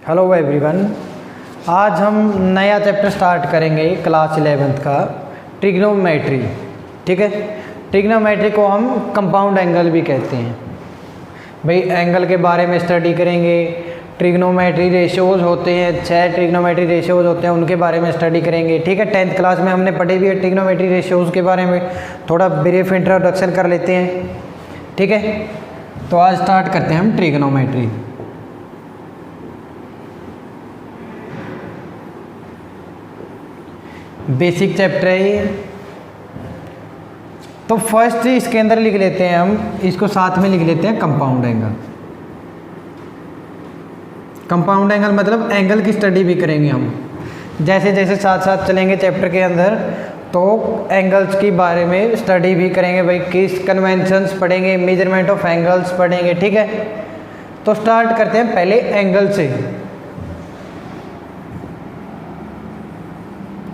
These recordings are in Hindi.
Hello everyone. आज हम नया चैप्टर स्टार्ट करेंगे क्लास 11th का ट्रिग्नोमेट्री। ठीक है, ट्रिग्नोमेट्री को हम कंपाउंड एंगल भी कहते हैं। भाई एंगल के बारे में स्टडी करेंगे। ट्रिग्नोमेट्री रेशियोज होते हैं, 6 ट्रिग्नोमेट्री रेशियोज होते हैं, उनके बारे में स्टडी करेंगे। ठीक है, 10th क्लास में हमने पढ़े भी है ट्रिग्नोमेट्री रेशियोज के बारे में। थोड़ा ब्रीफ इंट्रोडक्शन कर लेते हैं। ठीक है, तो आज स्टार्ट करते हैं हम ट्रिग्नोमेट्री। बेसिक चैप्टर है ये। तो फर्स्ट इसके अंदर लिख लेते हैं, हम इसको साथ में लिख लेते हैं कंपाउंड एंगल। कंपाउंड एंगल मतलब एंगल की स्टडी भी करेंगे हम। जैसे जैसे साथ साथ चलेंगे चैप्टर के अंदर तो एंगल्स के बारे में स्टडी भी करेंगे। भाई किस कन्वेंशंस पढ़ेंगे, मेजरमेंट ऑफ एंगल्स पढ़ेंगे। ठीक है, तो स्टार्ट करते हैं पहले एंगल से।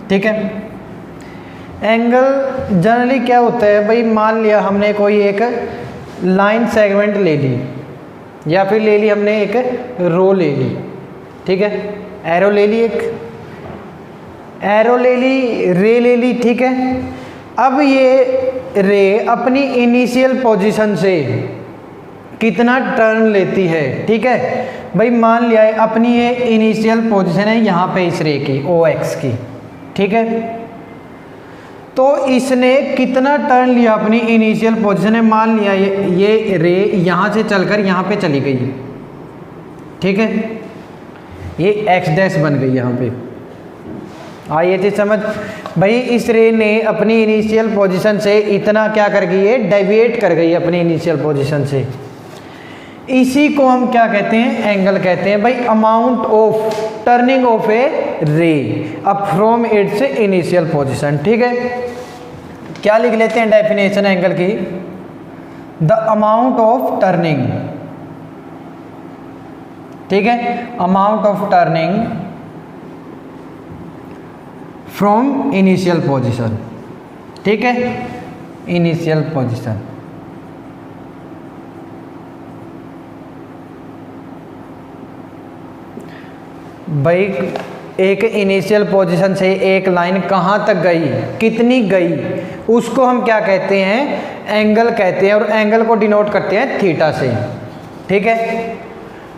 ठीक है, एंगल जनरली क्या होता है भाई, मान लिया हमने कोई एक लाइन सेगमेंट ले ली या फिर ले ली हमने एक रो ले ली। ठीक है, एरो ले ली, एक एरो ले ली, रे ले ली। ठीक है, अब ये रे अपनी इनिशियल पोजीशन से कितना टर्न लेती है। ठीक है भाई, मान लिया है अपनी ये इनिशियल पोजीशन है यहाँ पे इस रे की OX की। ठीक है, तो इसने कितना टर्न लिया अपनी इनिशियल पोजीशन है। मान लिया ये रे यहाँ से चलकर यहाँ पे चली गई। ठीक है, ये x डैश बन गई यहाँ पे। आइए चीज समझ भाई, इस रे ने अपनी इनिशियल पोजीशन से इतना क्या कर गई है, डेविएट कर गई अपनी इनिशियल पोजीशन से। इसी को हम क्या कहते हैं, एंगल कहते हैं भाई। अमाउंट ऑफ टर्निंग ऑफ ए रे up from its initial position. ठीक है, क्या लिख लेते हैं डेफिनेशन एंगल की, द अमाउंट ऑफ टर्निंग। ठीक है, amount of turning from initial position. ठीक है, इनिशियल पोजीशन। भाई एक इनिशियल पोजीशन से एक लाइन कहाँ तक गई, कितनी गई, उसको हम क्या कहते हैं, एंगल कहते हैं। और एंगल को डिनोट करते हैं थीटा से। ठीक है,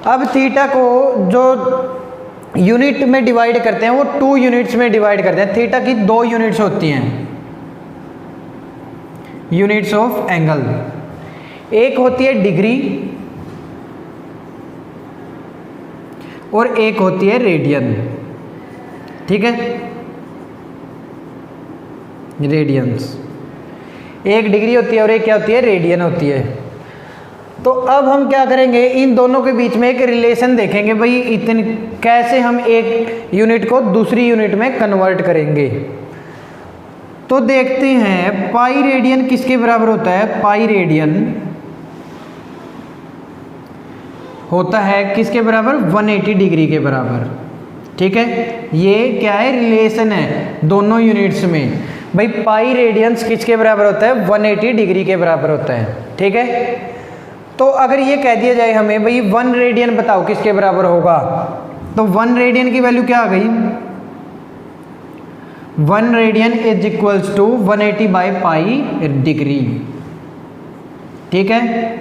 अब थीटा को जो यूनिट में डिवाइड करते हैं वो 2 यूनिट्स में डिवाइड करते हैं। थीटा की 2 यूनिट्स होती हैं, यूनिट्स ऑफ एंगल। एक होती है डिग्री और एक होती है रेडियन। ठीक है, रेडियंस। एक डिग्री होती है और एक क्या होती है, रेडियन होती है। तो अब हम क्या करेंगे, इन दोनों के बीच में एक रिलेशन देखेंगे भाई, इतने कैसे हम एक यूनिट को दूसरी यूनिट में कन्वर्ट करेंगे। तो देखते हैं पाई रेडियन किसके बराबर होता है। पाई रेडियन होता है किसके बराबर, 180 डिग्री के बराबर। ठीक है, ये क्या है, रिलेशन है दोनों यूनिट्स में। भाई पाई रेडियंस किसके बराबर होता है, 180 डिग्री के बराबर होता है। ठीक है, तो अगर ये कह दिया जाए हमें भाई 1 रेडियन बताओ किसके बराबर होगा, तो 1 रेडियन की वैल्यू क्या आ गई, 1 radian is equals to 180 by pi degree. ठीक है,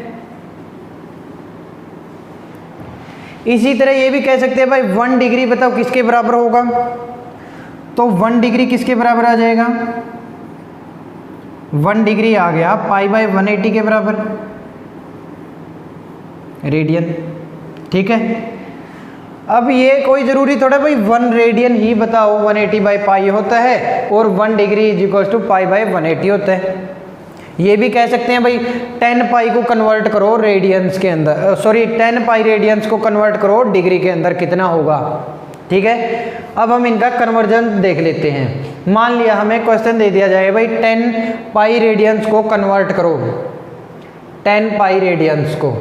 इसी तरह ये भी कह सकते हैं भाई 1 डिग्री बताओ किसके बराबर होगा, तो 1 डिग्री किसके बराबर आ जाएगा, 1 डिग्री आ गया पाई बाई 180 के बराबर रेडियन। ठीक है, अब ये कोई ज़रूरी थोड़ा भाई 1 रेडियन ही बताओ 180 बाई पाई होता है और 1 degree is equal to pi by 180 होता है। ये भी कह सकते हैं भाई 10 पाई को कन्वर्ट करो रेडियंस के अंदर, सॉरी 10 पाई रेडियंस को कन्वर्ट करो डिग्री के अंदर, कितना होगा। ठीक है, अब हम इनका कन्वर्जन देख लेते हैं। मान लिया हमें क्वेश्चन दे दिया जाए भाई 10 पाई रेडियंस को कन्वर्ट करो, 10 पाई रेडियंस को।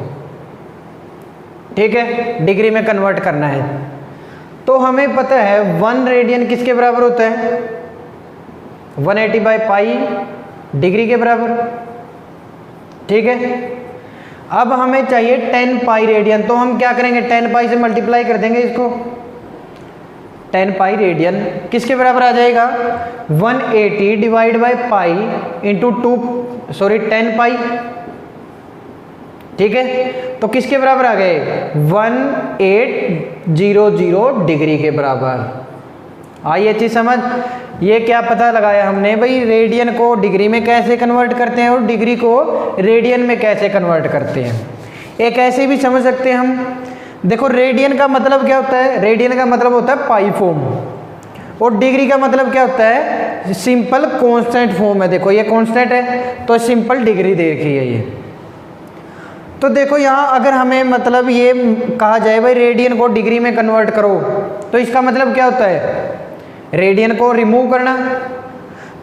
ठीक है, डिग्री में कन्वर्ट करना है। तो हमें पता है 1 रेडियन किसके बराबर होता है, 180 बाई पाई डिग्री के बराबर। ठीक है, अब हमें चाहिए 10 पाई रेडियन, तो हम क्या करेंगे 10 पाई से मल्टीप्लाई कर देंगे इसको। 10 पाई रेडियन किसके बराबर आ जाएगा 180 डिवाइड बाय पाई इंटू 10 पाई, ठीक है। तो किसके बराबर आ गए 1800 डिग्री के बराबर। आई ये चीज समझ। ये क्या पता लगाया हमने भाई रेडियन को डिग्री में कैसे कन्वर्ट करते हैं और डिग्री को रेडियन में कैसे कन्वर्ट करते हैं। एक ऐसे भी समझ सकते हैं हम, देखो रेडियन का मतलब क्या होता है, रेडियन का मतलब होता है पाई फॉर्म, और डिग्री का मतलब क्या होता है सिंपल कांस्टेंट फॉर्म है। देखो ये कांस्टेंट है तो सिंपल डिग्री दे रखी है ये। तो देखो यहाँ अगर हमें मतलब ये कहा जाए भाई रेडियन को डिग्री में कन्वर्ट करो, तो इसका मतलब क्या होता है रेडियन को रिमूव करना।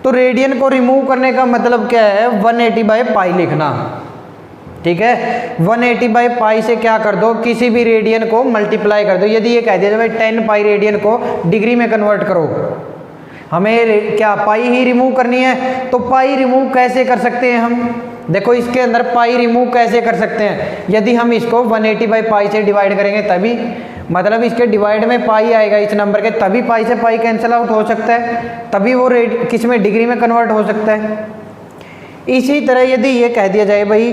तो रेडियन को रिमूव करने का मतलब क्या है 180 बाय पाई लिखना, ठीक है। 180 बाय पाई से क्या कर दो किसी भी रेडियन को मल्टीप्लाई कर दो। यदि ये कह दिया जाए भाई 10 पाई रेडियन को डिग्री में कन्वर्ट करो, हमें क्या पाई ही रिमूव करनी है, तो पाई रिमूव कैसे कर सकते हैं हम, देखो इसके अंदर पाई रिमूव कैसे कर सकते हैं। यदि हम इसको 180 बाई पाई से डिवाइड करेंगे तभी, मतलब इसके डिवाइड में पाई आएगा इस नंबर के, तभी पाई से पाई कैंसिल आउट हो सकता है, तभी वो किस में डिग्री में कन्वर्ट हो सकता है। इसी तरह यदि ये कह दिया जाए भाई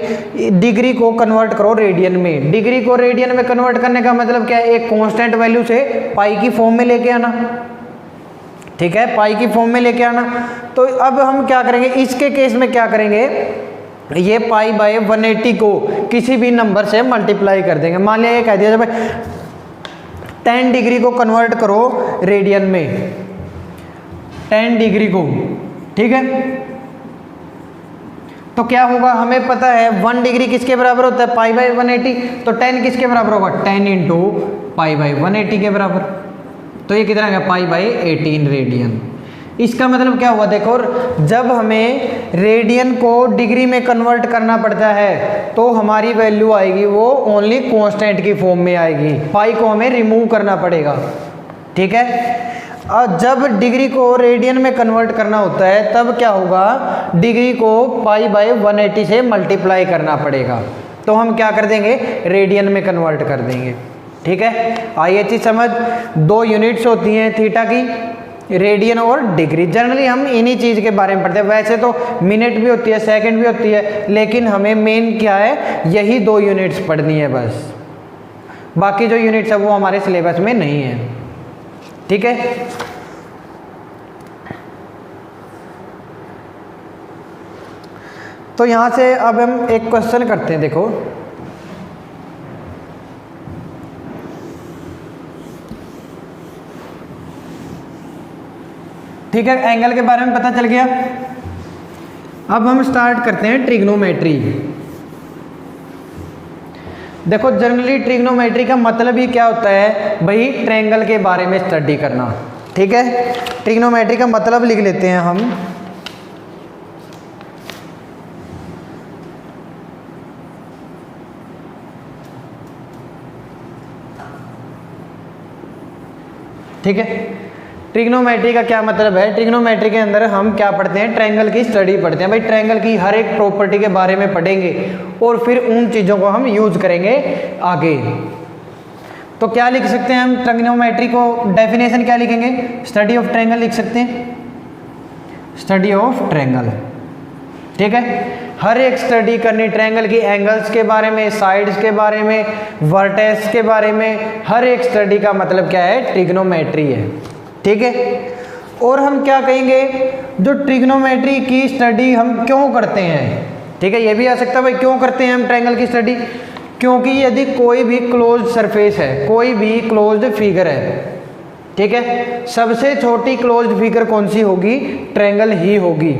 डिग्री को कन्वर्ट करो रेडियन में, डिग्री को रेडियन में कन्वर्ट करने का मतलब क्या है एक कांस्टेंट वैल्यू से पाई की फॉर्म में लेके आना, ठीक है, पाई की फॉर्म में लेके आना। तो अब हम क्या करेंगे इसके केस में क्या करेंगे, ये पाई बाय 180 को किसी भी नंबर से मल्टीप्लाई कर देंगे। मान लिया ये कह दिया जाए 10 डिग्री को कन्वर्ट करो रेडियन में, 10 डिग्री को, ठीक है। तो क्या होगा हमें पता है 1 डिग्री किसके बराबर होता है पाई बाय 180, तो 10 किसके बराबर होगा 10 इंटू पाई बाय 180 के बराबर। तो ये कितना है पाई बाय 18 रेडियन। इसका मतलब क्या हुआ देखो, जब हमें रेडियन को डिग्री में कन्वर्ट करना पड़ता है तो हमारी वैल्यू आएगी वो ओनली कांस्टेंट की फॉर्म में आएगी, पाई को हमें रिमूव करना पड़ेगा, ठीक है। और जब डिग्री को रेडियन में कन्वर्ट करना होता है तब क्या होगा डिग्री को पाई बाय 180 से मल्टीप्लाई करना पड़ेगा, तो हम क्या कर देंगे रेडियन में कन्वर्ट कर देंगे, ठीक है। आइए चीज समझ, 2 यूनिट्स होती हैं थीटा की, रेडियन और डिग्री। जनरली हम इन्हीं चीज़ के बारे में पढ़ते हैं, वैसे तो मिनट भी होती है सेकंड भी होती है, लेकिन हमें मेन क्या है यही 2 यूनिट्स पढ़नी है बस, बाकी जो यूनिट्स है वो हमारे सिलेबस में नहीं है, ठीक है। तो यहाँ से अब हम एक क्वेश्चन करते हैं, देखो ठीक है, एंगल के बारे में पता चल गया। अब हम स्टार्ट करते हैं ट्रिग्नोमेट्री। देखो जनरली ट्रिग्नोमेट्री का मतलब ही क्या होता है भाई ट्रायंगल के बारे में स्टडी करना, ठीक है। ट्रिग्नोमेट्री का मतलब लिख लेते हैं हम, ठीक है। ट्रिग्नोमेट्री का क्या मतलब है, ट्रिग्नोमेट्री के अंदर हम क्या पढ़ते हैं ट्रायंगल की स्टडी पढ़ते हैं भाई, ट्रायंगल की हर एक प्रॉपर्टी के बारे में पढ़ेंगे और फिर उन चीज़ों को हम यूज करेंगे आगे। तो क्या लिख सकते हैं हम ट्रिग्नोमेट्री को, डेफिनेशन क्या लिखेंगे, स्टडी ऑफ ट्रायंगल लिख सकते हैं, स्टडी ऑफ ट्रायंगल, ठीक है। हर एक स्टडी करनी ट्रायंगल की, एंगल्स के बारे में, साइड्स के बारे में, वर्टेक्स के बारे में, हर एक स्टडी का मतलब क्या है ट्रिग्नोमेट्री है, ठीक है। और हम क्या कहेंगे जो ट्रिग्नोमेट्री की स्टडी हम क्यों करते हैं, ठीक है, ये भी आ सकता है भाई क्यों करते हैं हम ट्रायंगल की स्टडी, क्योंकि यदि कोई भी क्लोज्ड सरफेस है, कोई भी क्लोज्ड फिगर है, ठीक है, सबसे छोटी क्लोज्ड फिगर कौन सी होगी ट्रायंगल ही होगी,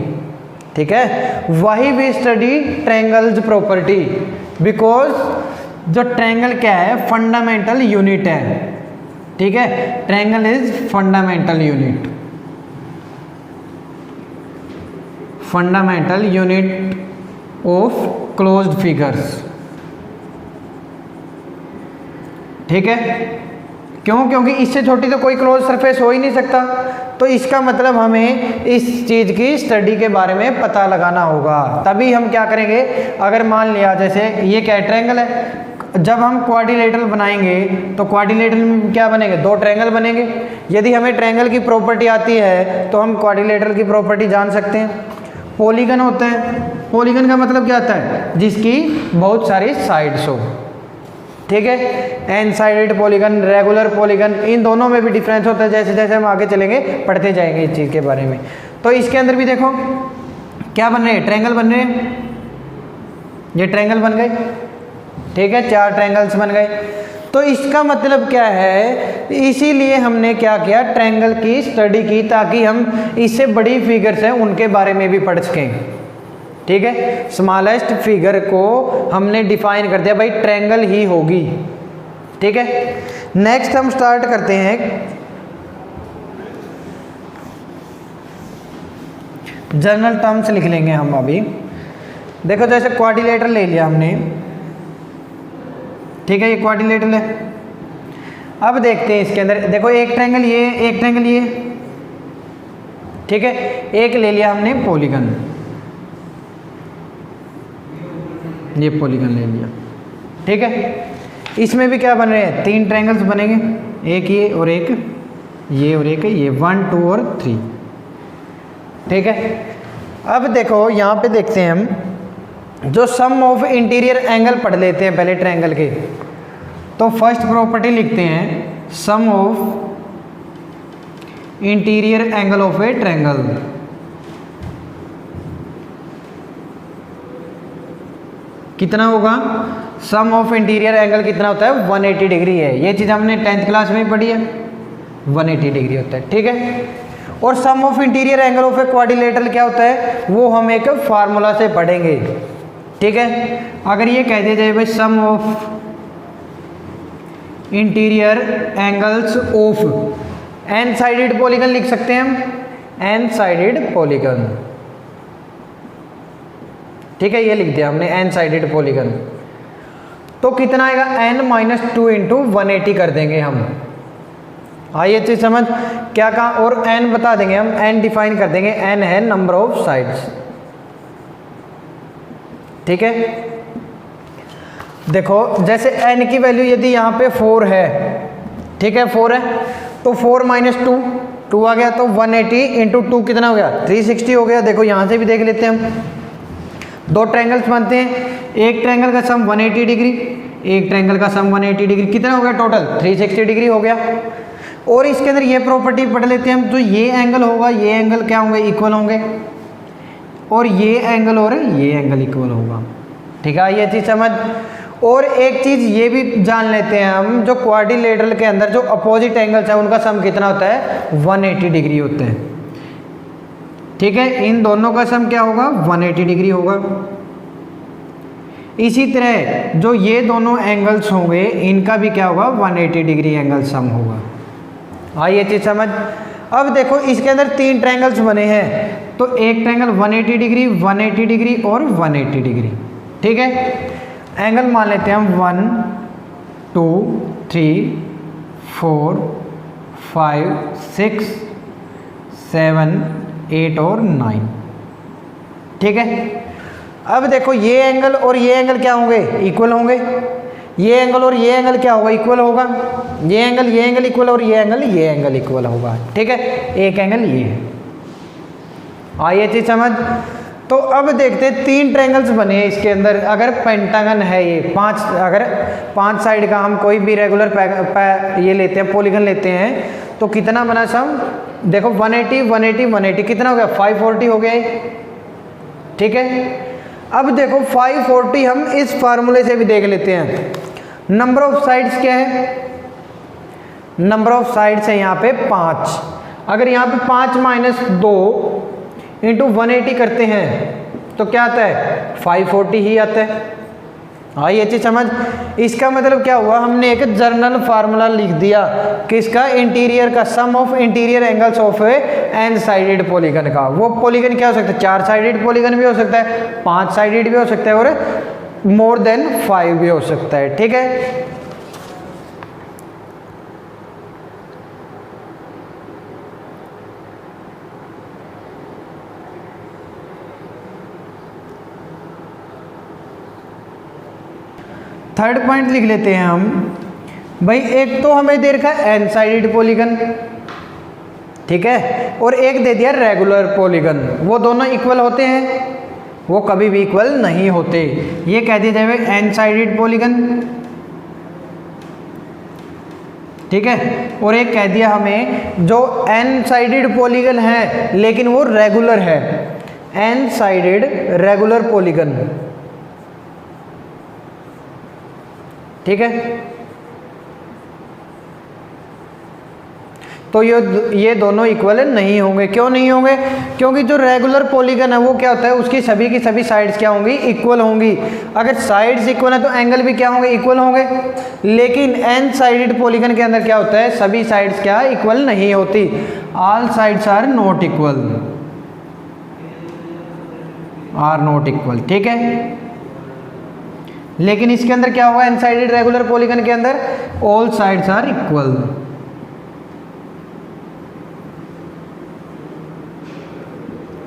ठीक है। वही भी स्टडी ट्रायंगल्स प्रॉपर्टी, बिकॉज जो ट्रायंगल क्या है फंडामेंटल यूनिट है, ठीक है, triangle is fundamental unit, fundamental unit of closed figures, ठीक है। क्यों? क्योंकि इससे छोटी तो कोई क्लोज सरफेस हो ही नहीं सकता। तो इसका मतलब हमें इस चीज़ की स्टडी के बारे में पता लगाना होगा, तभी हम क्या करेंगे। अगर मान लिया जैसे ये क्या ट्रायंगल है, जब हम क्वाड्रिलेटरल बनाएंगे तो क्वाड्रिलेटरल में क्या बनेंगे, दो ट्रायंगल बनेंगे। यदि हमें ट्रायंगल की प्रॉपर्टी आती है तो हम क्वाड्रिलेटरल की प्रॉपर्टी जान सकते हैं। पॉलीगन होता है, पॉलीगन का मतलब क्या होता है, जिसकी बहुत सारी साइड्स हो, ठीक है। N sided polygon, regular polygon, इन दोनों में भी डिफरेंस होता है। जैसे जैसे हम आगे चलेंगे पढ़ते जाएंगे इस चीज़ के बारे में। तो इसके अंदर भी देखो क्या बन रहे हैं, ट्रायंगल बन रहे हैं। ये ट्रायंगल बन गए, ठीक है, 4 ट्रायंगल्स बन गए। तो इसका मतलब क्या है, इसीलिए हमने क्या किया, ट्रायंगल की स्टडी की, ताकि हम इससे बड़ी फिगर्स हैं उनके बारे में भी पढ़ सकें, ठीक है। स्मॉलेस्ट फिगर को हमने डिफाइन कर दिया, भाई ट्रायंगल ही होगी, ठीक है। नेक्स्ट हम स्टार्ट करते हैं जनरल टर्म्स लिख लेंगे हम अभी। देखो जैसे क्वाड्रिलेटरल ले लिया हमने, ठीक है, ये क्वाड्रिलेटरल है। अब देखते हैं इसके अंदर, देखो एक ट्रायंगल ये, एक ट्रायंगल ये, ठीक है। एक ले लिया हमने पॉलीगन, ये पॉलीगन ले लिया, ठीक है। इसमें भी क्या बन रहे हैं, 3 ट्रायंगल्स बनेंगे, एक ये और एक ये और एक ये, 1 2 और 3, ठीक है। अब देखो यहाँ पे देखते हैं हम, जो सम ऑफ इंटीरियर एंगल पढ़ लेते हैं पहले ट्रायंगल के। तो फर्स्ट प्रॉपर्टी लिखते हैं, sum of interior angle of a triangle. कितना होगा, सम ऑफ इंटीरियर एंगल कितना होता है, 180 डिग्री है। ये चीज़ हमने 10th क्लास में पढ़ी है, 180 डिग्री होता है, ठीक है। और sum of interior angle of a quadrilateral क्या होता है, वो हम एक फार्मूला से पढ़ेंगे, ठीक है। अगर ये कह दिया जाए भाई sum of interior angles of N sided polygon, लिख सकते हैं हम एन साइडेड पॉलीगन, ठीक है। ये लिख दिया हमने एन साइडेड पॉलीगन। तो कितना आएगा, n-2 इंटू 180 कर देंगे हम। आइए चीज समझ क्या कहा, और n बता देंगे हम, n डिफाइन कर देंगे, n है नंबर ऑफ साइड्स, ठीक है। देखो जैसे n की वैल्यू यदि यहाँ पे 4 है, ठीक है, 4 है, तो 4 माइनस 2 आ गया, तो 180 इंटू 2 कितना हो गया, 360 हो गया। देखो यहाँ से भी देख लेते हैं हम, 2 ट्रायंगल्स बनते हैं, एक ट्रायंगल का सम 180 डिग्री, एक ट्रायंगल का सम 180 डिग्री, कितना हो गया टोटल, 360 डिग्री हो गया। और इसके अंदर ये प्रॉपर्टी पढ़ लेते हैं हम, तो ये एंगल होगा, ये एंगल क्या होंगे, इक्वल होंगे, और ये एंगल और ये एंगल इक्वल होगा, ठीक है। ये चीज़ समझ। और एक चीज़ ये भी जान लेते हैं हम, जो क्वाड्रिलेटरल के अंदर जो अपोजिट एंगल्स है उनका सम कितना होता है, 180 डिग्री होते हैं, ठीक है। इन दोनों का सम क्या होगा, 180 डिग्री होगा। इसी तरह जो ये दोनों एंगल्स होंगे इनका भी क्या होगा, 180 डिग्री एंगल सम होगा। हाँ ये चीज़ समझ। अब देखो इसके अंदर 3 ट्रायंगल्स बने हैं, तो एक ट्रायंगल 180 डिग्री, 180 डिग्री और 180 डिग्री, ठीक है। एंगल मान लेते हैं हम 1 2 3 4 5 6 7 8 और 9, ठीक है। अब देखो ये एंगल और ये एंगल क्या होंगे, इक्वल होंगे। ये एंगल और ये एंगल क्या होगा, इक्वल होगा। ये एंगल इक्वल और ये एंगल इक्वल होगा, ठीक है। एक एंगल ये है। आइए चीज समझ। तो अब देखते हैं 3 ट्रायंगल्स बने हैं इसके अंदर। अगर पेंटागन है ये 5, अगर 5 साइड का हम कोई भी रेगुलर ये लेते हैं, पॉलीगन लेते हैं, तो कितना बना सम, देखो 180 180 180 कितना हो गया, 540 हो गया, ठीक है। अब देखो 540 हम इस फार्मूले से भी देख लेते हैं। नंबर ऑफ साइड्स क्या है, नंबर ऑफ साइड्स है यहाँ पे 5। अगर यहाँ पे 5 माइनस 2 इंटू 180 करते हैं तो क्या आता है, 540 ही आता है। हाँ ये चीज समझ। इसका मतलब क्या हुआ, हमने एक जर्नल फार्मूला लिख दिया किसका, इंटीरियर का, sum of interior angles of N sided polygon का। वो पॉलीगन क्या हो सकता है, 4 साइडेड पॉलीगन भी हो सकता है, 5 साइडेड भी हो सकता है, और मोर देन 5 भी हो सकता है, ठीक है। थर्ड पॉइंट लिख लेते हैं हम भाई, एक तो हमें दे रखा है एन साइडेड पॉलीगन, ठीक है, और एक दे दिया रेगुलर पॉलीगन। वो दोनों इक्वल होते हैं? वो कभी भी इक्वल नहीं होते। ये कह दिया जाए एन साइडेड पॉलीगन, ठीक है, और एक कह दिया हमें जो एन साइडेड पॉलीगन है लेकिन वो रेगुलर है, एन साइडेड रेगुलर पॉलीगन, ठीक है। तो ये दोनों इक्वल नहीं होंगे। क्यों नहीं होंगे? क्योंकि जो रेगुलर पॉलीगन है वो क्या होता है, उसकी सभी की सभी साइड्स क्या होंगी, इक्वल होंगी। अगर साइड्स इक्वल है तो एंगल भी क्या होंगे, इक्वल होंगे। लेकिन एन साइडेड पॉलीगन के अंदर क्या होता है, सभी साइड्स क्या इक्वल नहीं होती, all sides are not equal, are not equal, ठीक है। लेकिन इसके अंदर क्या होगा, एन साइडेड रेगुलर पॉलीगन के अंदर ऑल साइड्स आर इक्वल,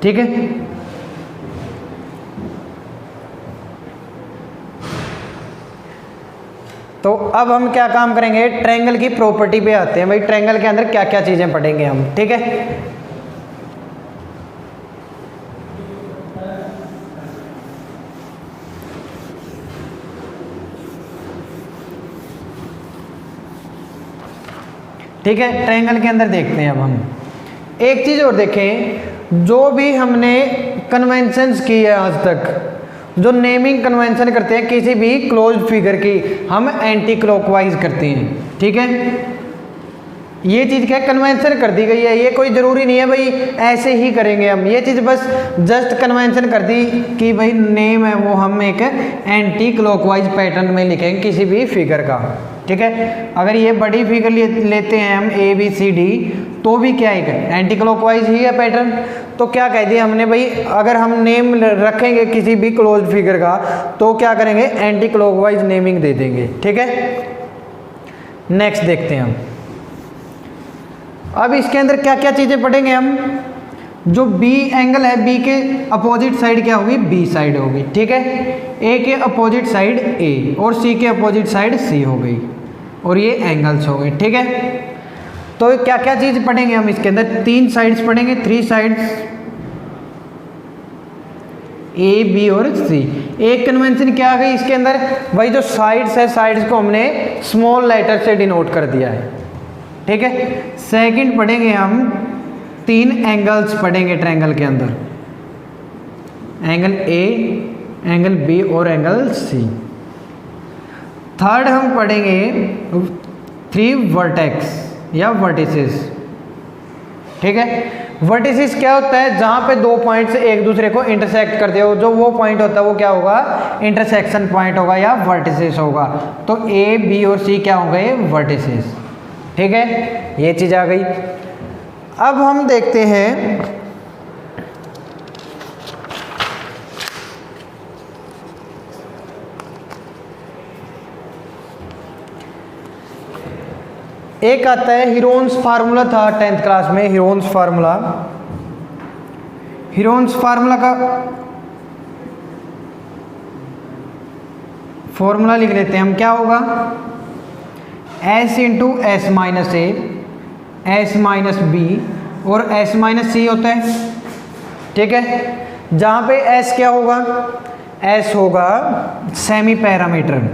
ठीक है। तो अब हम क्या काम करेंगे, ट्रायंगल की प्रॉपर्टी पे आते हैं भाई। ट्रायंगल के अंदर क्या क्या चीजें पढ़ेंगे हम, ठीक है। ठीक है, ट्रायंगल के अंदर देखते हैं अब हम एक चीज और देखें। जो भी हमने कन्वेंशंस की है आज तक, जो नेमिंग कन्वेंशन करते हैं किसी भी क्लोज्ड फिगर की, हम एंटी क्लॉकवाइज करते हैं, ठीक है। ये चीज़ क्या कन्वेंशन कर दी गई है, ये कोई ज़रूरी नहीं है भाई ऐसे ही करेंगे हम। ये चीज़ बस जस्ट कन्वेंशन कर दी कि भाई नेम है वो हम एक एंटी क्लॉकवाइज पैटर्न में लिखेंगे किसी भी फिगर का, ठीक है। अगर ये बड़ी फिगर लेते हैं हम ABCD, तो भी क्या है एंटी क्लॉकवाइज ही है पैटर्न। तो क्या कह दिया हमने भाई, अगर हम नेम रखेंगे किसी भी क्लोज्ड फिगर का तो क्या करेंगे, एंटी क्लॉकवाइज नेमिंग दे देंगे, ठीक है। नेक्स्ट देखते हैं हम अब इसके अंदर क्या क्या चीज़ें पढ़ेंगे हम। जो B एंगल है, B के अपोजिट साइड क्या होगी, B साइड होगी, ठीक है। A के अपोजिट साइड A और C के अपोजिट साइड C हो गई, और ये एंगल्स हो गए, ठीक है। तो क्या क्या चीज़ पढ़ेंगे हम इसके अंदर, 3 साइड्स पढ़ेंगे, 3 साइड्स A B और C। एक कन्वेंशन क्या आ गई इसके अंदर, वही जो साइड्स है, साइड्स को हमने स्मॉल लेटर से डिनोट कर दिया है, ठीक है। सेकंड पढ़ेंगे हम 3 एंगल्स पढ़ेंगे ट्रायंगल के अंदर, एंगल A, एंगल B और एंगल C। थर्ड हम पढ़ेंगे 3 वर्टेक्स या वर्टिसेस, ठीक है। वर्टिसेस क्या होता है, जहां पे 2 पॉइंट्स एक दूसरे को इंटरसेक्ट करते हो, जो वो पॉइंट होता है वो क्या होगा, इंटरसेक्शन पॉइंट होगा या वर्टिसेस होगा। तो A, B और C क्या हो गए, वर्टिसेस, ठीक है। ये चीज आ गई। अब हम देखते हैं एक आता है हीरोन्स फार्मूला, था 10th क्लास में हीरोन्स फार्मूला। हीरोन्स फार्मूला का फॉर्मूला लिख लेते हैं हम, क्या होगा, S into S minus A, S minus B और S माइनस C होता है, ठीक है। जहाँ पे S क्या होगा, S होगा सेमी पैरामीटर,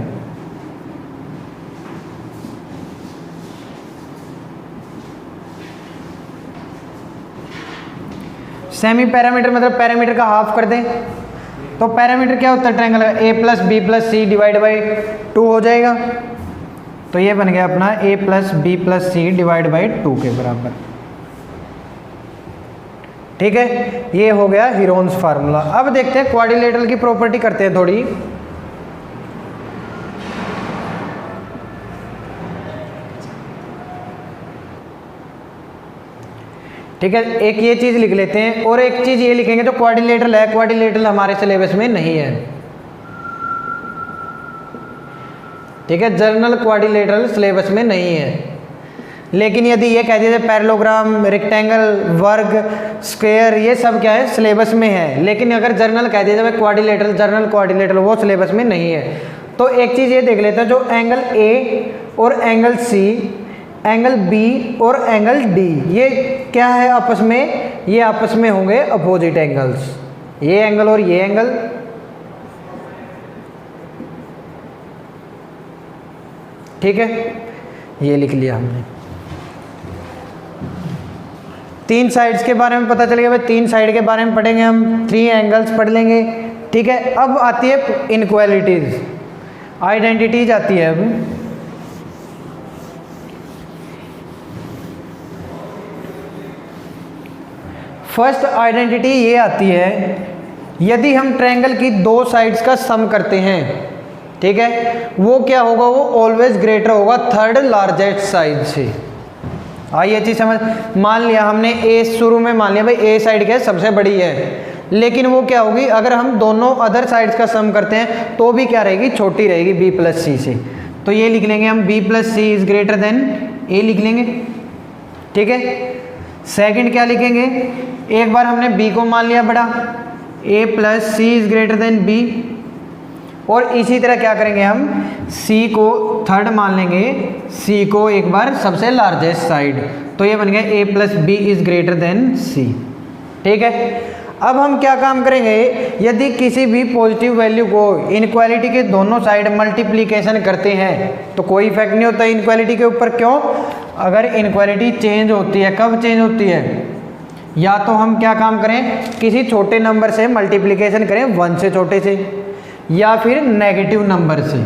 सेमी पैरामीटर मतलब पैरामीटर का हाफ कर दें। तो पैरामीटर क्या होता है ट्रायंगल का, A plus B plus C divide by 2 हो जाएगा। तो ये बन गया अपना A plus B plus C divide by 2 के बराबर, ठीक है। ये हो गया हीरोन्स फार्मूला। अब देखते हैं क्वाड्रिलेटरल की प्रॉपर्टी करते हैं थोड़ी। ठीक है, एक ये चीज लिख लेते हैं और एक चीज ये लिखेंगे जो क्वाड्रिलेटरल है, क्वाड्रिलेटरल हमारे सिलेबस में नहीं है, ठीक है। जर्नल क्वाड्रिलेटरल सिलेबस में नहीं है। लेकिन यदि ये कह दिया पैरेललोग्राम, रेक्टेंगल, वर्ग, स्क्वायर, ये सब क्या है सिलेबस में है। लेकिन अगर जर्नल कह दिया जाए क्वाड्रिलेटरल, जर्नल क्वाड्रिलेटरल वो सिलेबस में नहीं है। तो एक चीज़ ये देख लेते हैं, जो एंगल ए और एंगल सी, एंगल बी और एंगल डी, ये क्या है आपस में, ये आपस में होंगे अपोजिट एंगल्स, ये एंगल और ये एंगल। ठीक है, ये लिख लिया हमने। तीन साइड्स के बारे में पता चल गया भाई, तीन साइड के बारे में पढ़ेंगे हम, थ्री एंगल्स पढ़ लेंगे। ठीक है, अब आती है इनक्वालिटीज, आइडेंटिटीज आती है। अब फर्स्ट आइडेंटिटी ये आती है, यदि हम ट्रायंगल की दो साइड्स का सम करते हैं, ठीक है, वो क्या होगा, वो ऑलवेज ग्रेटर होगा थर्ड लार्जेस्ट साइड से। आइए चीज समझ, मान लिया हमने ए शुरू में मान लिया भाई ए साइड क्या है, सबसे बड़ी है, लेकिन वो क्या होगी, अगर हम दोनों अदर साइड्स का सम करते हैं तो भी क्या रहेगी, छोटी रहेगी बी प्लस सी से। तो ये लिख लेंगे हम, B plus C is greater than A लिख लेंगे। ठीक है, सेकंड क्या लिखेंगे, एक बार हमने बी को मान लिया बड़ा, A plus C is greater than B, और इसी तरह क्या करेंगे हम, सी को थर्ड मान लेंगे, सी को एक बार सबसे लार्जेस्ट साइड, तो ये बन गया A plus B is greater than C. ठीक है, अब हम क्या काम करेंगे, यदि किसी भी पॉजिटिव वैल्यू को इनक्वालिटी के दोनों साइड मल्टीप्लिकेशन करते हैं तो कोई इफेक्ट नहीं होता इनक्वालिटी के ऊपर। क्यों, अगर इनक्वालिटी चेंज होती है, कब चेंज होती है, या तो हम क्या काम करें, किसी छोटे नंबर से मल्टीप्लिकेशन करें, 1 से छोटे से, या फिर नेगेटिव नंबर से।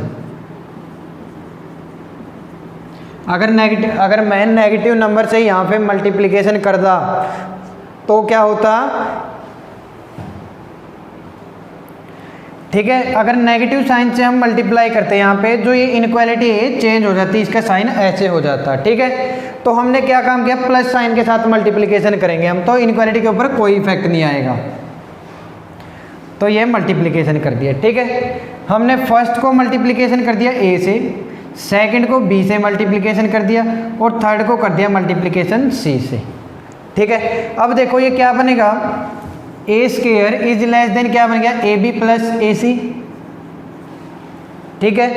अगर मैं नेगेटिव नंबर से यहाँ पे मल्टीप्लिकेशन कर दा तो क्या होता, ठीक है, अगर नेगेटिव साइन से हम मल्टीप्लाई करते हैं यहाँ पे, जो ये इनक्वालिटी है चेंज हो जाती है, इसका साइन ऐसे हो जाता है। ठीक है, तो हमने क्या काम किया, प्लस साइन के साथ मल्टीप्लिकेशन करेंगे हम, तो इनक्वालिटी के ऊपर कोई इफेक्ट नहीं आएगा, तो ये मल्टीप्लिकेशन कर दिया। ठीक है, हमने फर्स्ट को मल्टीप्लिकेशन कर दिया ए से, सेकंड को बी से मल्टीप्लिकेशन कर दिया, और थर्ड को कर दिया मल्टीप्लिकेशन सी से। ठीक है, अब देखो ये क्या बनेगा, ए स्क्वायर इज लेस देन क्या बन गया, ए बी प्लस ए सी। ठीक है,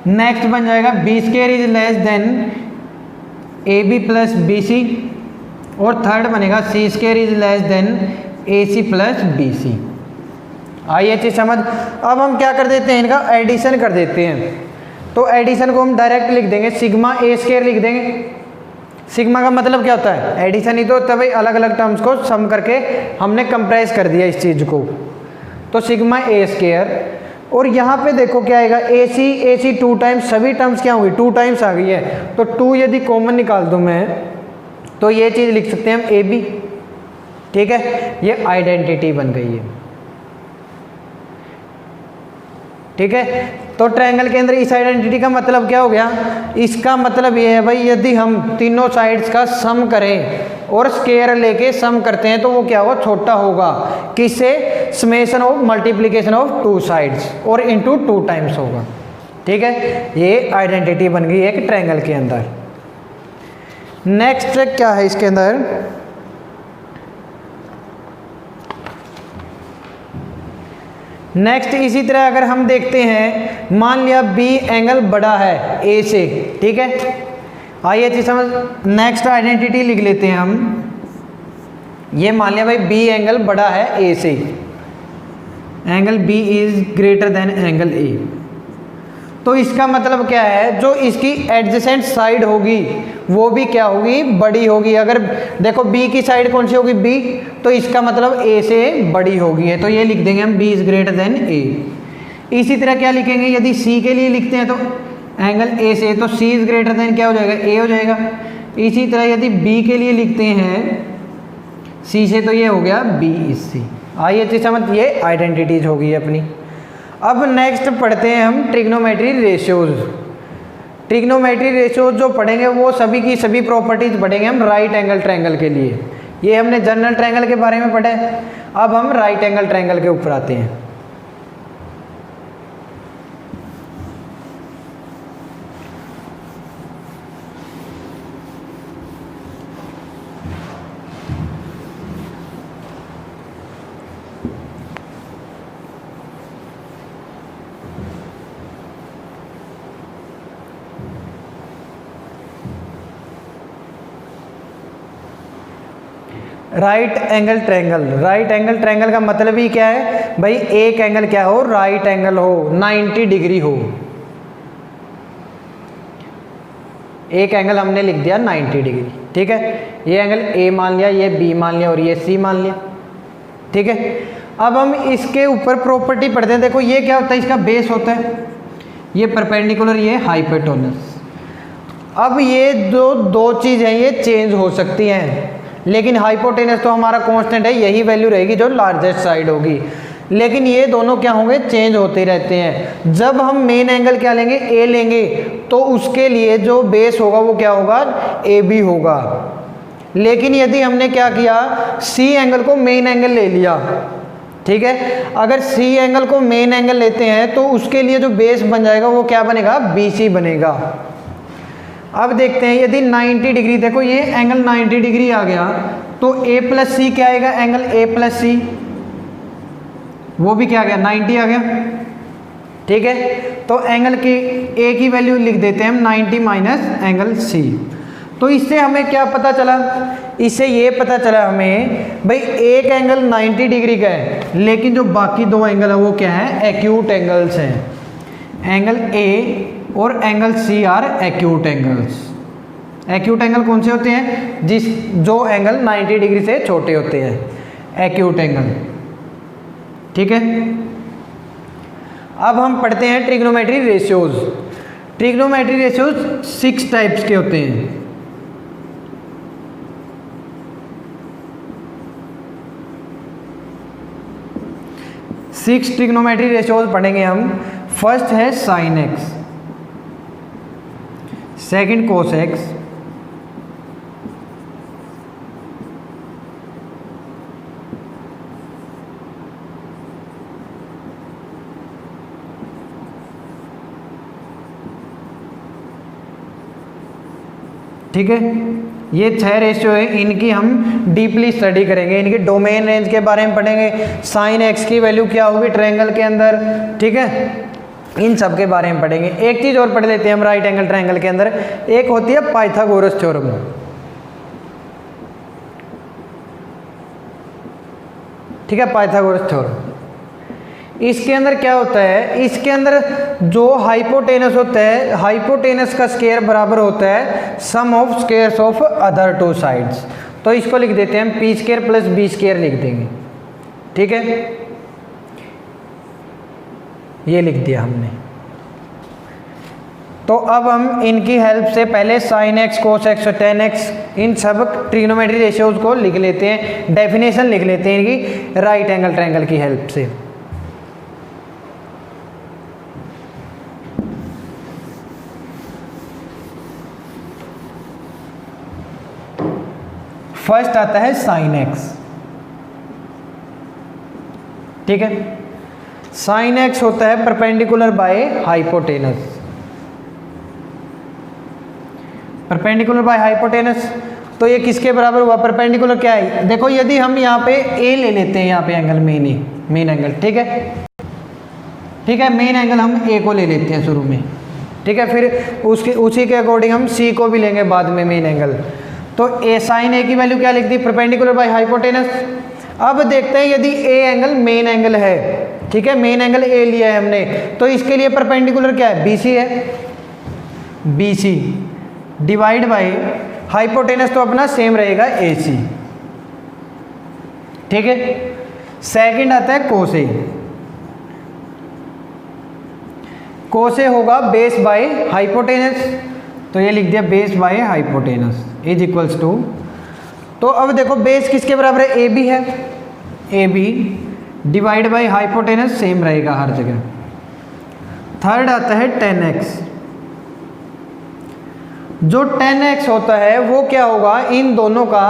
नेक्स्ट बन जाएगा B square is less than A B plus B C, और थर्ड बनेगा C square is less than A C plus B C. आइए चीज समझ, अब हम क्या कर देते हैं, इनका एडिशन कर देते हैं। तो एडिशन को हम डायरेक्ट लिख देंगे, सिग्मा ए स्क्वायर लिख देंगे। सिग्मा का मतलब क्या होता है, एडिशन ही तो होता है भाई, अलग अलग टर्म्स को सम करके हमने कंप्रेस कर दिया इस चीज़ को, तो सिग्मा ए स्क्वायर। और यहाँ पे देखो क्या आएगा, ए सी 2 टाइम्स, सभी टर्म्स क्या होंगी 2 टाइम्स आ गई है, तो 2 यदि कॉमन निकाल दूँ मैं तो ये चीज़ लिख सकते हैं हम ए बी। ठीक है, ये आइडेंटिटी बन गई है। ठीक है, तो ट्रायंगल के अंदर इस आइडेंटिटी का मतलब क्या हो गया, इसका मतलब ये है भाई, यदि हम तीनों साइड्स का सम करें और स्क्वायर लेके सम करते हैं तो वो क्या होगा, छोटा होगा, किससे, summation of multiplication of 2 sides और इनटू 2 टाइम्स होगा। ठीक है, ये आइडेंटिटी बन गई एक ट्रायंगल के अंदर। नेक्स्ट क्या है इसके अंदर, नेक्स्ट इसी तरह अगर हम देखते हैं, मान लिया बी एंगल बड़ा है ए से। ठीक है, आइए चीज समझ, नेक्स्ट आइडेंटिटी लिख लेते हैं हम, ये मान लिया भाई बी एंगल बड़ा है ए से, angle B is greater than angle A. तो इसका मतलब क्या है, जो इसकी एडजेसेंट साइड होगी वो भी क्या होगी, बड़ी होगी। अगर देखो बी की साइड कौन सी होगी, बी, तो इसका मतलब ए से बड़ी होगी है, तो ये लिख देंगे हम बी इज ग्रेटर देन ए। इसी तरह क्या लिखेंगे, यदि सी के लिए लिखते हैं तो एंगल ए से, तो सी इज ग्रेटर देन क्या हो जाएगा, ए हो जाएगा। इसी तरह यदि बी के लिए लिखते हैं सी से, तो ये हो गया बी इज सी। आइए अच्छी समझ, ये आइडेंटिटीज होगी अपनी। अब नेक्स्ट पढ़ते हैं हम ट्रिग्नोमेट्री रेशियोज। ट्रिग्नोमेट्री रेशियोज जो पढ़ेंगे वो सभी की सभी प्रॉपर्टीज पढ़ेंगे हम राइट एंगल ट्रायंगल के लिए। ये हमने जनरल ट्रायंगल के बारे में पढ़े, अब हम राइट एंगल ट्रायंगल के ऊपर आते हैं। Right angle triangle, right angle triangle का मतलब ही क्या है भाई, एक एंगल क्या हो, राइट एंगल हो, 90 डिग्री हो। एक एंगल हमने लिख दिया 90 डिग्री, ठीक है। ये एंगल ए मान लिया, ये बी मान लिया और ये सी मान लिया, ठीक है। अब हम इसके ऊपर प्रॉपर्टी पढ़ते हैं। देखो ये क्या होता है, इसका बेस होता है, ये परपेंडिकुलर, ये हाइपोटेनस। अब ये जो दो चीज़ हैं ये चेंज हो सकती हैं, लेकिन हाइपोटेनस तो हमारा कांस्टेंट है, यही वैल्यू रहेगी जो लार्जेस्ट साइड होगी। लेकिन ये दोनों क्या होंगे, चेंज होते रहते हैं। जब हम मेन एंगल क्या लेंगे, ए लेंगे, तो उसके लिए जो बेस होगा वो क्या होगा, ए बी होगा। लेकिन यदि हमने क्या किया, सी एंगल को मेन एंगल ले लिया, ठीक है, अगर सी एंगल को मेन एंगल लेते हैं तो उसके लिए जो बेस बन जाएगा वो क्या बनेगा, बी सी बनेगा। अब देखते हैं, यदि 90 डिग्री, देखो ये एंगल 90 डिग्री आ गया, तो ए प्लस सी क्या आएगा, एंगल ए प्लस सी, वो भी क्या आ गया, 90 आ गया, ठीक है। तो एंगल की ए की वैल्यू लिख देते हैं हम 90 माइनस एंगल सी। तो इससे हमें क्या पता चला, इससे ये पता चला हमें भाई एक एंगल 90 डिग्री का है, लेकिन जो बाकी दो एंगल है वो क्या है, एक्यूट एंगल्स हैं। एंगल ए और angle C are acute angles. Acute angle कौन से होते हैं, जो एंगल 90 डिग्री से छोटे होते हैं, एक्यूट एंगल, ठीक है। अब हम पढ़ते हैं trigonometry ratios. Trigonometry ratios 6 types के होते हैं। सिक्स ट्रिग्नोमेट्री रेशियोज पढ़ेंगे हम। फर्स्ट है sine x, second cos x, ठीक है। ये 6 रेशियो है, इनकी हम डीपली स्टडी करेंगे, इनकी डोमेन रेंज के बारे में पढ़ेंगे, साइन एक्स की वैल्यू क्या होगी ट्रायंगल के अंदर, ठीक है, इन सब के बारे में पढ़ेंगे। एक चीज़ और पढ़ लेते हैं हम राइट एंगल ट्रायंगल के अंदर, एक होती है पाइथागोरस थ्योरम, ठीक है, पाइथागोरस थ्योरम। इसके अंदर क्या होता है, इसके अंदर जो हाइपोटेनस होता है, हाइपोटेनस का स्क्वायर बराबर होता है sum of squares of other two sides. तो इसको लिख देते हैं हम P square plus B square लिख देंगे, ठीक है, ये लिख दिया हमने। तो अब हम इनकी हेल्प से पहले साइन एक्स, कोस एक्स और टेन एक्स, इन सब ट्रिग्नोमेट्री रेशियोज को लिख लेते हैं, डेफिनेशन लिख लेते हैं इनकी राइट एंगल ट्रायंगल की हेल्प से। फर्स्ट आता है साइन एक्स, ठीक है। साइन एक्स होता है perpendicular by hypotenuse, perpendicular by hypotenuse. तो ये किसके बराबर हुआ, परपेंडिकुलर क्या है, देखो यदि हम यहाँ पे ए ले लेते हैं, यहाँ पे एंगल मेन एंगल, ठीक है, ठीक है, मेन एंगल हम ए को ले लेते हैं शुरू में, ठीक है, फिर उसी के अकॉर्डिंग हम सी को भी लेंगे बाद में मेन एंगल। तो ए साइन ए की वैल्यू क्या लिख दी, परपेंडिकुलर बाय हाइपोटेनस। अब देखते हैं यदि ए एंगल मेन एंगल है, ठीक है, मेन एंगल ए लिया है हमने, तो इसके लिए परपेंडिकुलर क्या है, बीसी है, बीसी डिवाइड बाय हाइपोटेनस तो अपना सेम रहेगा एसी, ठीक है। सेकंड आता है कोसे, कोसे होगा बेस बाय हाइपोटेनस, तो ये लिख दिया base by hypotenuse is equals to, तो अब देखो बेस किसके बराबर है, ए बी है, A B divide by hypotenuse same रहेगा हर जगह। थर्ड आता है 10x, जो 10x होता है वो क्या होगा, इन दोनों का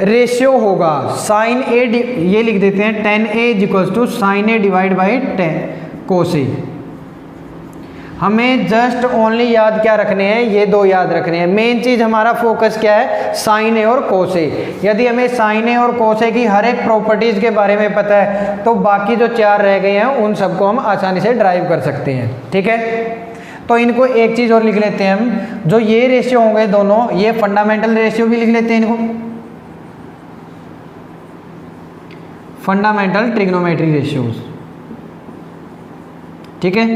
रेशियो होगा, साइन ए, ये लिख देते हैं 10a is equals to sine A divide by 10 cos A. हमें जस्ट ओनली याद क्या रखने हैं, ये दो याद रखने हैं। मेन चीज़ हमारा फोकस क्या है, साइन ए और कोस ए। यदि हमें साइन ए और कोस ए की हर एक प्रॉपर्टीज़ के बारे में पता है तो बाकी जो 4 रह गए हैं उन सबको हम आसानी से ड्राइव कर सकते हैं, ठीक है। तो इनको एक चीज़ और लिख लेते हैं हम, जो ये रेशियो होंगे दोनों, ये फंडामेंटल रेशियो भी लिख लेते हैं इनको, फंडामेंटल ट्रिग्नोमेट्री रेशियोज। ठीक है,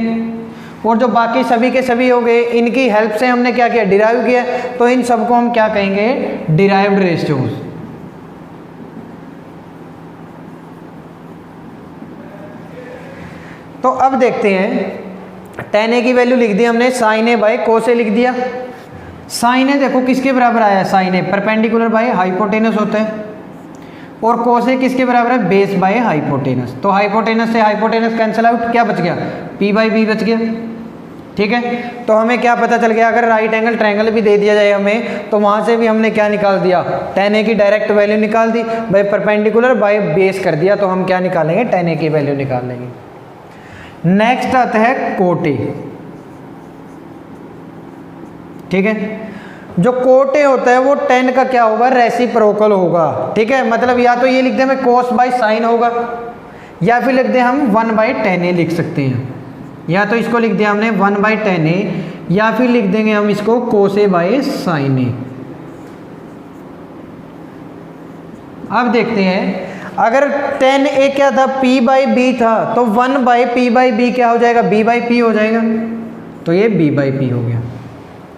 और जो बाकी सभी के सभी हो गए, इनकी हेल्प से हमने क्या किया, डिराइव किया, तो इन सबको हम क्या कहेंगे, डिराइव्ड रेशियोज। तो अब देखते हैं, tan a की वैल्यू लिख दी हमने, sin a by cos a लिख दिया। sin a देखो किसके बराबर आया, sin a perpendicular by hypotenuse होता है, और cos a किसके बराबर है, बेस बाय हाइपोटेनस। तो हाइपोटेनस से हाइपोटेनस कैंसिल आउट, क्या बच गया, p बाई बी बच गया। ठीक है, तो हमें क्या पता चल गया, अगर राइट एंगल ट्रायंगल भी दे दिया जाए हमें, तो वहां से भी हमने क्या निकाल दिया, tan a की डायरेक्ट वैल्यू निकाल दी, बाय परपेंडिकुलर बाय बेस कर दिया, तो हम क्या निकालेंगे, tan a की वैल्यू निकाल लेंगे। नेक्स्ट आता है कोट ए। ठीक है, जो कोट ए होता है वो tan का क्या होगा, रेसिप्रोकल होगा। ठीक है, मतलब या तो ये लिख दे हमें cos बाई साइन होगा, या फिर लिख दे हम 1 बाई tan a लिख सकते हैं, या तो इसको लिख दिया हमने 1 बाई tan a, या फिर लिख देंगे हम इसको cos a by sine a। अब देखते हैं, अगर tan a क्या था, p बाई बी था, तो 1 बाई p बाई बी क्या हो जाएगा, b बाई p हो जाएगा, तो ये b बाई p हो गया।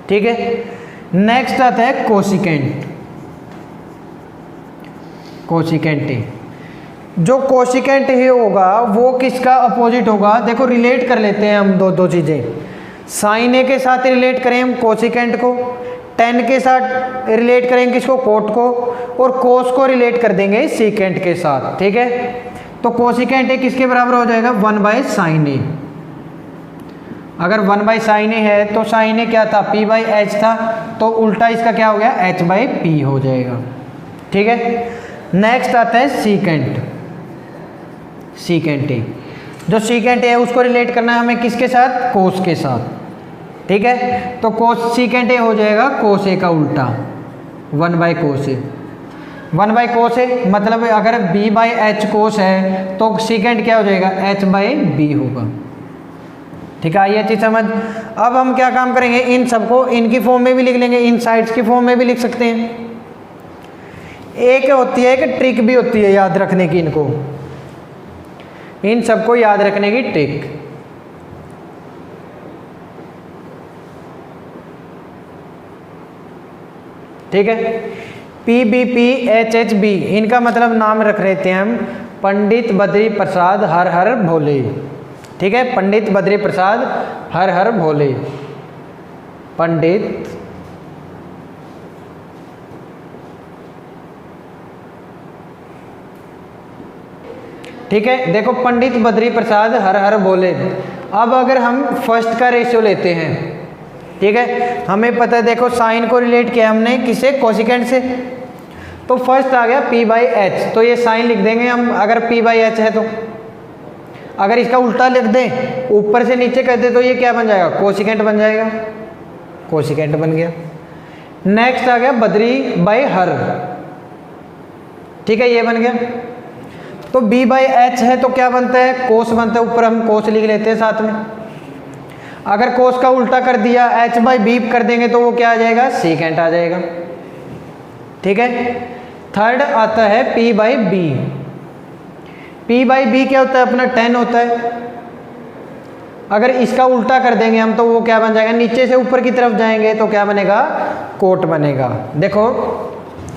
ठीक है, नेक्स्ट आता है कोसिकेंट। कोसिकेंट ए, जो कोसिकेंट ए होगा वो किसका अपोजिट होगा, देखो रिलेट कर लेते हैं हम दो चीजें, साइन ए के साथ रिलेट करें हम कोसिकेंट को, tan के साथ रिलेट करेंगे किसको, कोट को, और कोस को रिलेट कर देंगे सीकेंट के साथ। ठीक है, तो कोसिकेंट ए किसके बराबर हो जाएगा, 1 बाई साइन ए। अगर 1 बाई साइन ए है तो साइन ए क्या था, p बाई एच था, तो उल्टा इसका क्या हो गया, h बाई पी हो जाएगा। ठीक है, नेक्स्ट आता है सीकेंट। सीकेंट ए, जो सीकेंट ए है उसको रिलेट करना है हमें किसके साथ, कोस के साथ। ठीक है, तो कोस सीकेंट ए हो जाएगा कोस ए का उल्टा, 1 बाई कोस ए। 1 बाई कोस ए मतलब अगर b बाई एच कोस है तो सीकेंट क्या हो जाएगा, h बाई बी होगा। ठीक है, आइए अच्छी समझ। अब हम क्या काम करेंगे, इन सबको इनकी फॉर्म में भी लिख लेंगे, इन साइड्स की फॉर्म में भी लिख सकते हैं। एक होती है, एक ट्रिक भी होती है याद रखने की, इनको इन सबको याद रखने की ट्रिक। ठीक है, P B P H H B, इनका मतलब नाम रख लेते हैं हम, पंडित बद्री प्रसाद हर हर भोले। ठीक है, पंडित बद्री प्रसाद हर हर भोले, पंडित ठीक है, देखो पंडित बद्री प्रसाद हर हर भोले। अब अगर हम फर्स्ट का रेशियो लेते हैं, ठीक है, हमें पता है, देखो साइन को रिलेट किया हमने किससे, कोसिकेंट से, तो फर्स्ट आ गया p बाई एच, तो ये साइन लिख देंगे हम, अगर p बाई एच है तो। अगर इसका उल्टा लिख दें, ऊपर से नीचे कर दे, तो ये क्या बन जाएगा, कोसिकेंट बन जाएगा, कोसिकेंट बन गया। नेक्स्ट आ गया बद्री बाई हर, ठीक है, ये बन गया। तो b बाई एच है तो क्या बनता है, कोस बनता है, ऊपर हम कोस लिख लेते हैं साथ में। अगर कोस का उल्टा कर दिया, h बाई बी कर देंगे, तो वो क्या आ जाएगा, सीकेंट आ जाएगा। ठीक है, थर्ड आता है p by B. p by B क्या होता है, अपना tan होता है। अगर इसका उल्टा कर देंगे हम, तो वो क्या बन जाएगा, नीचे से ऊपर की तरफ जाएंगे तो क्या बनेगा, कोट बनेगा। देखो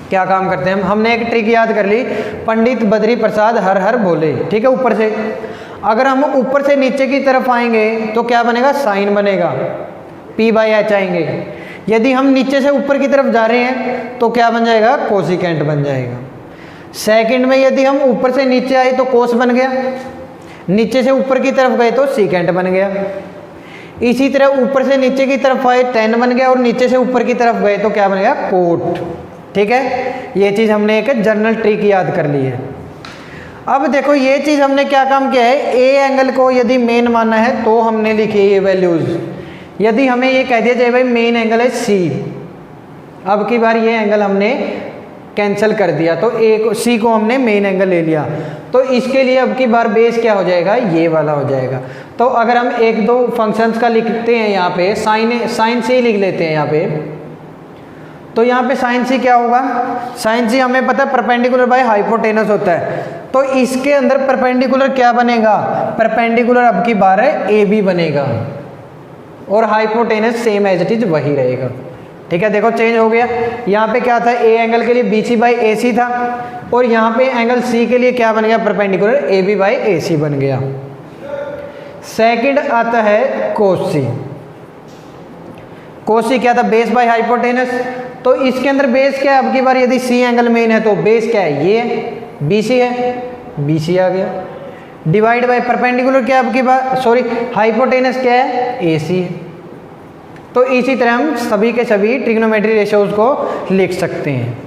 क्या काम करते हैं हमने एक ट्रिक याद कर ली, पंडित बद्री प्रसाद हर हर भोले। ठीक है, ऊपर से अगर हम ऊपर से नीचे की तरफ आएंगे तो क्या बनेगा, साइन बनेगा, p बाई एच आएंगे। यदि हम नीचे से ऊपर की तरफ जा रहे हैं तो क्या बन जाएगा, कोसिकेंट बन जाएगा। सेकंड में यदि हम ऊपर से नीचे आए तो कोस बन गया, नीचे से ऊपर की तरफ गए तो सीकेंट बन गया। इसी तरह ऊपर से नीचे की तरफ आए tan बन गया, और नीचे से ऊपर की तरफ गए तो क्या बन गया, कोट। ठीक है, ये चीज़ हमने एक जनरल ट्रिक याद कर ली है। अब देखो ये चीज़ हमने क्या काम किया है, ए एंगल को यदि मेन मानना है तो हमने लिखी ये वैल्यूज़। यदि हमें ये कह दिया जाए भाई मेन एंगल है सी, अब की बार ये एंगल हमने कैंसिल कर दिया, तो ए को, सी को हमने मेन एंगल ले लिया, तो इसके लिए अब की बार बेस क्या हो जाएगा, ये वाला हो जाएगा। तो अगर हम एक दो फंक्शंस का लिखते हैं यहाँ पे, साइन से ही लिख लेते हैं यहाँ पे, तो यहाँ पे साइन सी क्या होगा, साइन सी हमें पता है परपेंडिकुलर बाय हाइपोटेनस होता है, तो इसके अंदर परपेंडिकुलर क्या बनेगा, परपेंडिकुलर अब की बार है ए बी बनेगा और hypotenuse same as it is वही रहेगा। ठीक है, देखो चेंज हो गया, यहाँ पे क्या था ए एंगल के लिए बी सी बाई ए सी था और यहाँ पे एंगल सी के लिए क्या बन गया, परपेंडिकुलर ए बी बाई ए सी बन गया। सेकंड आता है कोसी। कोसी क्या था, बेस बाय हाइपोटेनस, तो इसके अंदर बेस क्या है, अब की बार यदि सी एंगल मेन है तो बेस क्या है, ये है, बी सी है, बी सी आ गया। डिवाइड बाय परपेंडिकुलर क्या है, अब की बार सॉरी हाइपोटेनस क्या है, ए सी है। तो इसी तरह हम सभी के सभी ट्रिग्नोमेट्री रेशियोज को लिख सकते हैं।